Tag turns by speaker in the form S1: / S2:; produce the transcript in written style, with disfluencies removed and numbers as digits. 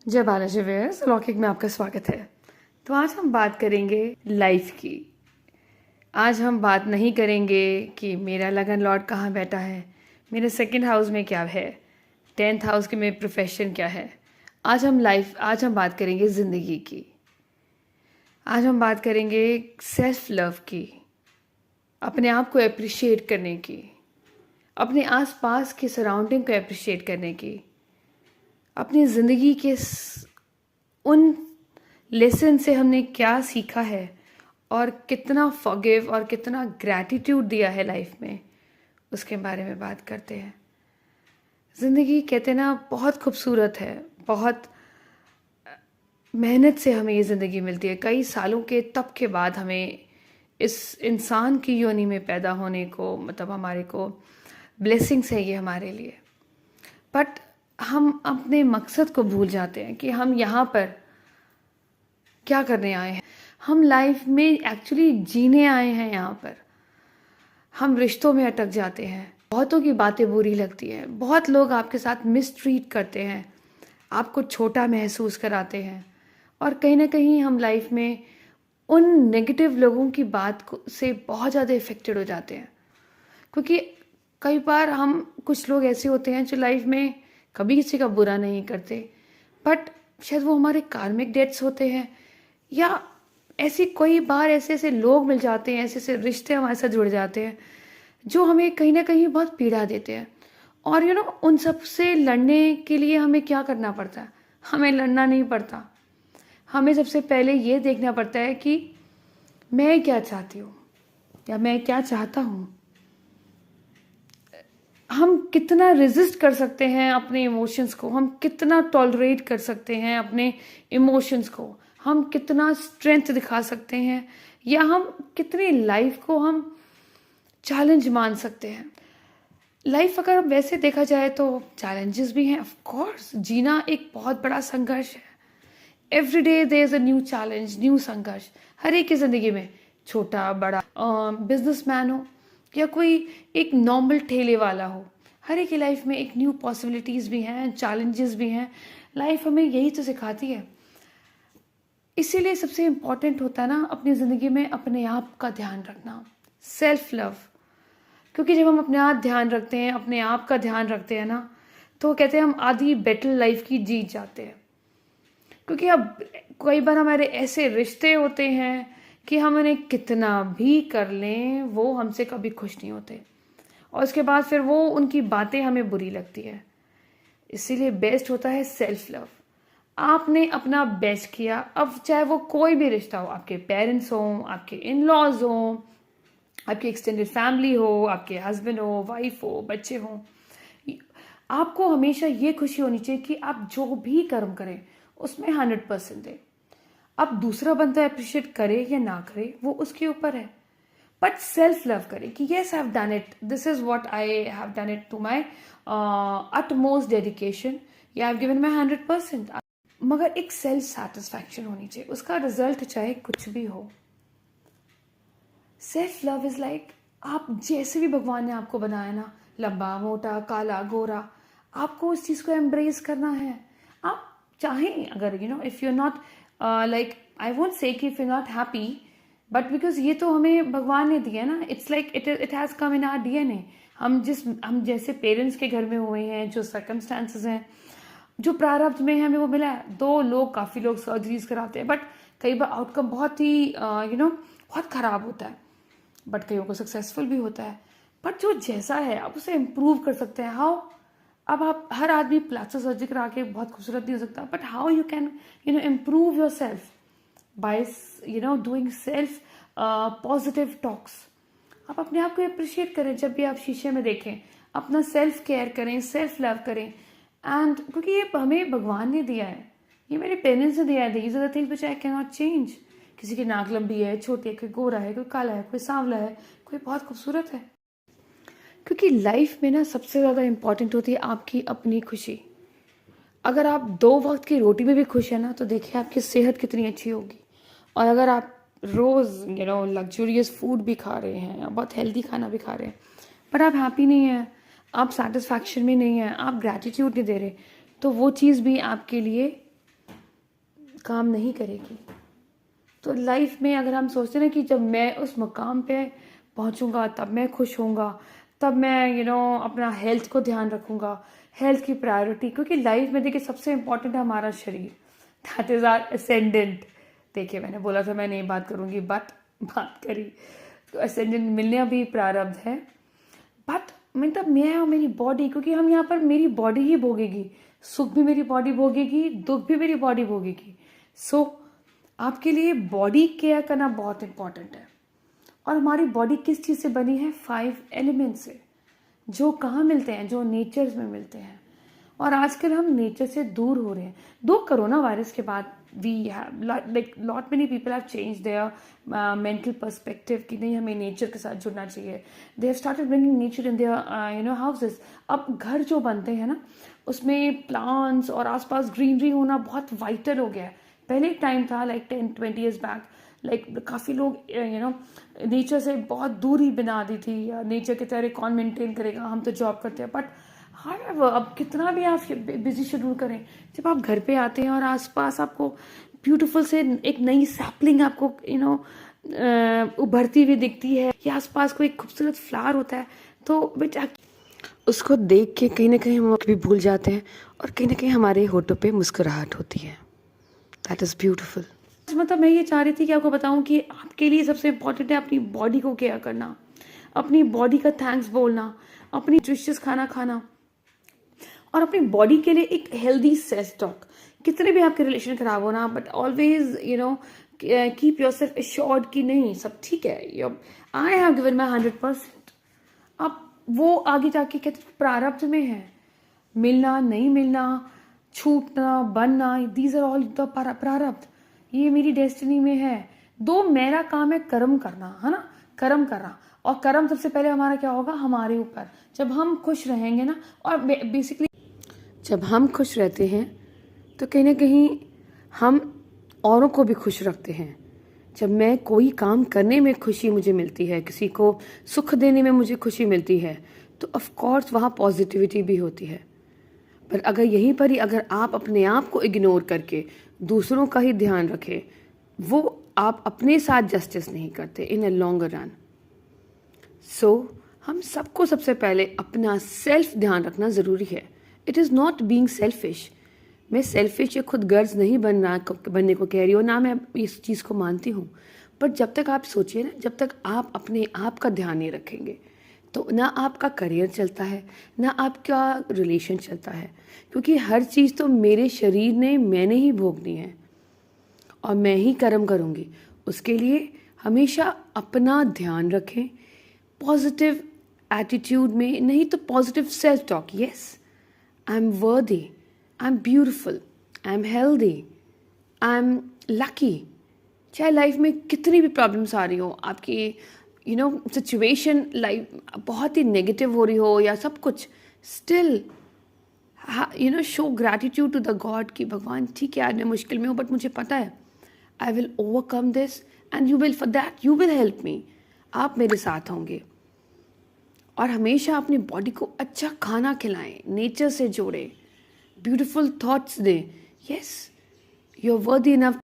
S1: जय बालाजी व्यूअर्स, लौकिक में आपका स्वागत है। तो आज हम बात करेंगे लाइफ की। आज हम बात नहीं करेंगे कि मेरा लगन लॉर्ड कहाँ बैठा है, मेरे सेकंड हाउस में क्या है, 10th हाउस के में प्रोफेशन क्या है। आज हम बात करेंगे ज़िंदगी की। आज हम बात करेंगे सेल्फ लव की, अपने आप को अप्रिशिएट करने की, अपने आसपास के सराउंडिंग को अप्रिशिएट करने की, अपनी ज़िंदगी के उन लेसन से हमने क्या सीखा है और कितना फॉरगिव और कितना ग्रैटिट्यूड दिया है लाइफ में, उसके बारे में बात करते हैं। ज़िंदगी कहते ना बहुत खूबसूरत है, बहुत मेहनत से हमें ये ज़िंदगी मिलती है। कई सालों के तप के बाद हमें इस इंसान की योनि में पैदा होने को, मतलब हमारे को ब्लेसिंग्स है ये हमारे लिए। बट हम अपने मकसद को भूल जाते हैं कि हम यहाँ पर क्या करने आए हैं। हम लाइफ में एक्चुअली जीने आए हैं यहाँ पर। हम रिश्तों में अटक जाते हैं, बहुतों की बातें बुरी लगती हैं, बहुत लोग आपके साथ मिसट्रीट करते हैं, आपको छोटा महसूस कराते हैं, और कहीं ना कहीं हम लाइफ में उन नेगेटिव लोगों की से बहुत ज़्यादा इफ़ेक्टेड हो जाते हैं। क्योंकि कई बार हम कुछ लोग ऐसे होते हैं जो लाइफ में कभी किसी का बुरा नहीं करते, बट शायद वो हमारे कार्मिक डेट्स होते हैं, या ऐसी कोई बार ऐसे ऐसे लोग मिल जाते हैं, ऐसे ऐसे रिश्ते हमारे साथ जुड़ जाते हैं जो हमें कहीं ना कहीं बहुत पीड़ा देते हैं। और उन सब से लड़ने के लिए हमें क्या करना पड़ता है? हमें लड़ना नहीं पड़ता। हमें सबसे पहले ये देखना पड़ता है कि मैं क्या चाहती हूँ या मैं क्या चाहता हूँ। हम कितना रेजिस्ट कर सकते हैं अपने इमोशंस को, हम कितना टॉलरेट कर सकते हैं अपने इमोशंस को, हम कितना स्ट्रेंथ दिखा सकते हैं, या हम कितनी लाइफ को हम चैलेंज मान सकते हैं। लाइफ अगर वैसे देखा जाए तो चैलेंजेस भी हैं, ऑफ कोर्स। जीना एक बहुत बड़ा संघर्ष है। Every day there is a new challenge, new संघर्ष, हर एक की जिंदगी में, छोटा बड़ा, बिजनेसमैन हो या कोई एक नॉर्मल ठेले वाला हो, हर एक की लाइफ में एक न्यू पॉसिबिलिटीज भी हैं, चैलेंजेस भी हैं। लाइफ हमें यही तो सिखाती है। इसीलिए सबसे इम्पॉर्टेंट होता है ना अपनी ज़िंदगी में अपने आप का ध्यान रखना, सेल्फ लव। क्योंकि जब हम अपने आप ध्यान रखते हैं, अपने आप का ध्यान रखते हैं ना, तो कहते हैं हम आधी बैटल लाइफ की जीत जाते हैं। क्योंकि अब कई बार हमारे ऐसे रिश्ते होते हैं कि हम उन्हें कितना भी कर लें, वो हमसे कभी खुश नहीं होते, और उसके बाद फिर वो उनकी बातें हमें बुरी लगती है। इसीलिए बेस्ट होता है सेल्फ लव। आपने अपना बेस्ट किया, अब चाहे वो कोई भी रिश्ता हो, आपके पेरेंट्स हों, आपके इन लॉज हों, आपकी एक्सटेंडेड फैमिली हो, आपके हस्बैंड हो, वाइफ हो, बच्चे हों, आपको हमेशा ये खुशी होनी चाहिए कि आप जो भी कर्म करें उसमें 100% दें। अब दूसरा बंदा अप्रिशिएट करे या ना करे वो उसके ऊपर है, बट सेल्फ लव करे कि yes I have done it, this is what I have done it to my utmost dedication, या आई हैव गिवन माई 100%। मगर एक सेल्फ सेटिस्फैक्शन होनी चाहिए, उसका रिजल्ट चाहे कुछ भी हो। सेल्फ लव इज लाइक, आप जैसे भी भगवान ने आपको बनाया ना, लंबा मोटा काला गोरा, आपको उस चीज़ को एम्ब्रेस करना है। आप चाहें, अगर if you not like, I won't say कि if you not happy, but because ये तो हमें भगवान ने दिया ना, it's like it has come in our DNA. हम जैसे पेरेंट्स के घर में हुए हैं, जो सर्कमस्टांसेस हैं, जो प्रारब्ध में है, हमें वो मिला है। काफ़ी लोग सर्जरीज कराते हैं, बट कई बार आउटकम बहुत ही बहुत ख़राब होता है, बट कईयों को सक्सेसफुल भी होता है। बट जो जैसा है आप उसे इम्प्रूव कर सकते हैं। हाउ? अब आप, हर आदमी प्लास्टिक सर्जरी करा के बहुत खूबसूरत नहीं हो सकता, but how you can improve your self by doing self positive talks. आप अपने आप को अप्रिशिएट करें, जब भी आप शीशे में देखें अपना सेल्फ केयर करें, सेल्फ लव करें। एंड क्योंकि ये हमें भगवान ने दिया है, ये मेरे पेरेंट्स ने दिया है, these are the things which I can not change. किसी की नाक लंबी है, छोटी है, कोई गोरा है, कोई काला है, कोई सांवला है, कोई बहुत खूबसूरत है। क्योंकि लाइफ में ना सबसे ज़्यादा इम्पॉर्टेंट होती है आपकी अपनी खुशी। अगर आप 2 वक्त की रोटी में भी खुश है ना, तो देखिए आपकी सेहत कितनी अच्छी होगी। और अगर आप रोज़ लग्जूरियस फूड भी खा रहे हैं, बहुत हेल्दी खाना भी खा रहे हैं, बट आप हैप्पी नहीं हैं, आप सेटिस्फैक्शन में नहीं हैं, आप ग्रैटिट्यूड नहीं दे रहे, तो वो चीज़ भी आपके लिए काम नहीं करेगी। तो लाइफ में अगर हम सोचते हैं ना कि जब मैं उस मकाम पे पहुंचूंगा तब मैं खुश होऊंगा, तब मैं अपना हेल्थ को ध्यान रखूंगा, हेल्थ की प्रायोरिटी, क्योंकि लाइफ में देखिए सबसे इम्पोर्टेंट है हमारा शरीर, दैट इज आर असेंडेंट। देखिए मैंने बोला था मैं नहीं बात करूंगी, बट बात करी। तो असेंडेंट मिलना भी प्रारब्ध है, बट मतलब मैं और मेरी बॉडी, क्योंकि हम यहाँ पर मेरी बॉडी ही भोगेगी, सुख भी मेरी बॉडी भोगेगी, दुख भी मेरी बॉडी भोगेगी। सो आपके लिए बॉडी केयर करना बहुत इंपॉर्टेंट है। और हमारी बॉडी किस चीज़ से बनी है? 5 एलिमेंट से, जो कहाँ मिलते हैं? जो नेचर में मिलते हैं। और आजकल हम नेचर से दूर हो रहे हैं। 2 कोरोना वायरस के बाद we have like lot many people have change their mental perspective कि नहीं, हमें नेचर के साथ जुड़ना चाहिए। They have started bringing nature in their houses. अब घर जो बनते हैं ना, उसमें प्लांट्स और आसपास ग्रीनरी होना बहुत वाइटल हो गया है। पहले एक टाइम था लाइक 10-20 ईयर्स बैक, लाइक काफ़ी लोग नेचर से बहुत दूरी बना दी थी, नेचर की तरह कौन मेंटेन करेगा, हम तो जॉब करते हैं। बट हाउएवर अब कितना भी आप बिजी शेड्यूल करें, जब आप घर पे आते हैं और आसपास आपको ब्यूटीफुल से एक नई सैपलिंग आपको उभरती हुई दिखती है, या आसपास कोई खूबसूरत फ्लावर होता है, तो बेटा उसको देख के कहीं ना कहीं हम भी भूल जाते हैं और कहीं ना कहीं हमारे होठों पे मुस्कुराहट होती है। That is beautiful. मतलब मैं ये चाह रही थी कि आपको बताऊं कि आपके लिए सबसे इम्पोर्टेंट है अपनी बॉडी को केयर करना, अपनी बॉडी का थैंक्स बोलना, अपनी न्यूट्रिशियस खाना खाना, और अपनी बॉडी के लिए एक हेल्दी सेल्फ टॉक। कितने भी आपके रिलेशन खराब हो ना, but always keep your self assured कि नहीं सब ठीक है, आई हैव गिवन माई 100%। अब वो आगे जाके कहते प्रारब्ध में है, मिलना नहीं मिलना, छूटना बनना, दीज आर ऑल द प्रारब्ध, ये मेरी डेस्टिनी में है। 2 मेरा काम है कर्म करना, है ना, कर्म करना। और कर्म सबसे पहले हमारा क्या होगा? हमारे ऊपर। जब हम खुश रहेंगे ना, और बेसिकली जब हम खुश रहते हैं तो कहीं ना कहीं हम औरों को भी खुश रखते हैं। जब मैं कोई काम करने में खुशी मुझे मिलती है, किसी को सुख देने में मुझे खुशी मिलती है, तो ऑफ कोर्स वहाँ पॉजिटिविटी भी होती है। पर अगर यहीं पर ही अगर आप अपने आप को इग्नोर करके दूसरों का ही ध्यान रखें, वो आप अपने साथ जस्टिस नहीं करते इन अ लॉन्गर रन। सो हम सबको सबसे पहले अपना सेल्फ ध्यान रखना ज़रूरी है। It is not being selfish. मैं सेल्फिश या खुद गर्ज नहीं बनने को कह रही हूँ, ना मैं इस चीज़ को मानती हूँ। पर जब तक आप सोचिए ना, जब तक आप अपने आप का ध्यान नहीं रखेंगे तो ना आपका करियर चलता है, ना आपका रिलेशन चलता है, क्योंकि हर चीज़ तो मेरे शरीर ने मैंने ही भोगनी है और मैं ही कर्म करूँगी। उसके लिए हमेशा अपना ध्यान रखें, पॉजिटिव एटीट्यूड में, नहीं तो positive self talk. Yes, I am वर्दी, I am beautiful, I am healthy, I am lucky. चाहे लाइफ में कितनी भी प्रॉब्लम्स आ रही हो, आपकी सिचुएशन लाइफ बहुत ही नेगेटिव हो रही हो या सब कुछ, still show gratitude to the god कि भगवान ठीक है आज मैं मुश्किल में हूँ, बट मुझे पता है I will overcome this and you will, for that you will help me. आप मेरे साथ होंगे। और हमेशा अपनी बॉडी को अच्छा खाना खिलाएं, नेचर से जोड़ें, ब्यूटीफुल थॉट्स दें। Yes, you are worthy enough